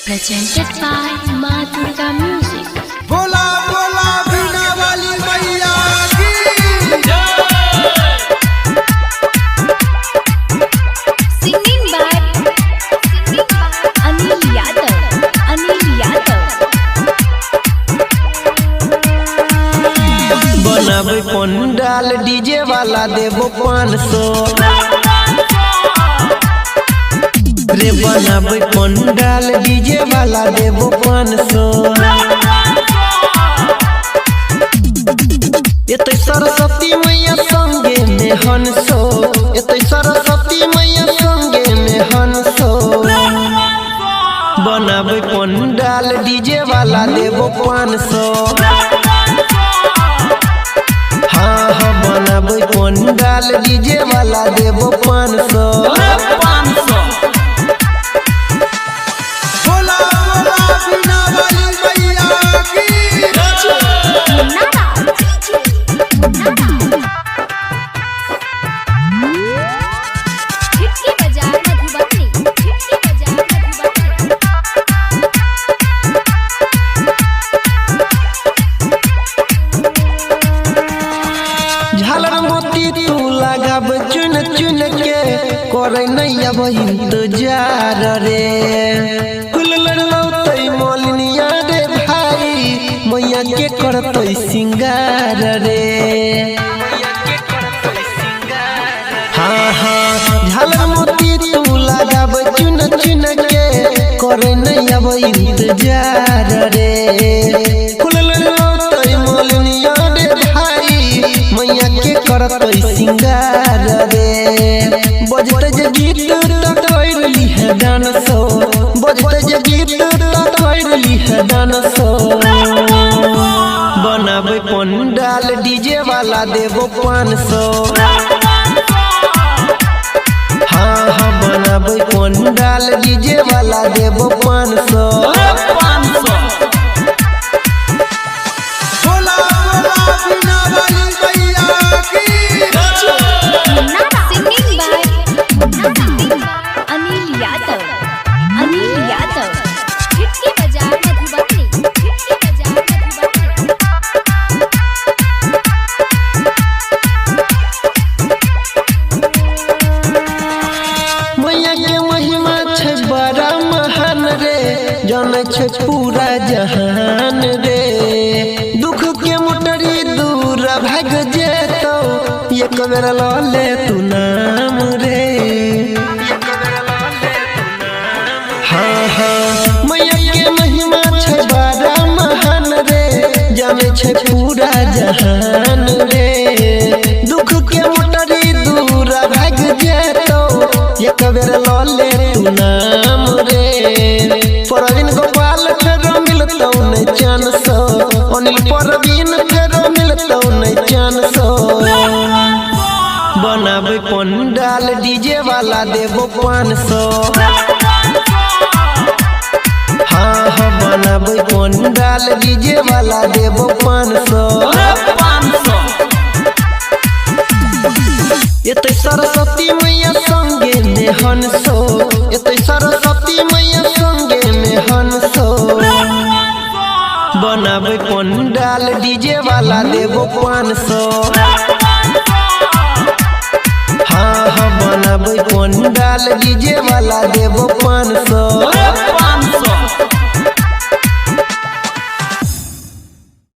Presented by Ma Durga Music. बोला बोला बीना वाली मैया की Singing by Anil Yadav. बनाबे पंडाल डीजे वाला देबो 500 रे बनाबे पंडाल डीजे वाला देबो 500 एते सरस्वती मैया संगे में हंसो एते सरस्वती मैया संगे में हंसो बनाबे पंडाल डीजे वाला देबो 500 हाँ बनाबे पंडाल डीजे वाला देबो 500 बोला बोला बीना वाली मैया की खिड़की बाजार मधुबनी। झालर मोती तू लगाब चुन चुन के करे नहीं अब इंतजार रे फुलल लौतै मोलनिया रे भाई मैया के करतै सिंगार रे हाँ हाँ झालर मोती तू लगाब चुन चुन के करे नहीं अब इंतजार रे फुलल लौतै मोलनिया रे भाई मैया के करतै सिंगार रे बजते जे गीत त करली है डांसो बजते जे गीत त करली है डांसो बनाबे पंडाल डीजे वाला देबो 500 हाँ हाँ बनाबे पंडाल डीजे वाला देबो 500 बोला बोला बीना वाली मैया की Singing by Anil Yadav. खिड़की बाजार मधुबनी। मैया के महिमा छै बड़ा महान रे जाने छै पूरा जहान रे दुख के मोटरी दूर भाग जेतो एक बेर ल ले तू नाम रे हाँ हाँ मैया के महिमा छै बड़ा महान रे जाने छै पूरा जहान रे दुख के मोटरी दूर भाग जेतो एक बेर ल ले तू नाम रे परवीन गोपाल फेरो मिलतौ नहीं चांस अनिल परवीन फेरो मिलतौ नहीं चांस बनाबे पंडाल डीजे वाला देबो 500 हाँ हाँ बनाबे पंडाल डीजे वाला देबो 500 एते सरस्वती मैया संगे में हंसो एते सरस्वती मैया संगे में हंसो बनाबे पंडाल डीजे वाला देबो 500 हाँ हाँ बनाबे पंडाल डीजे वाला देबो 500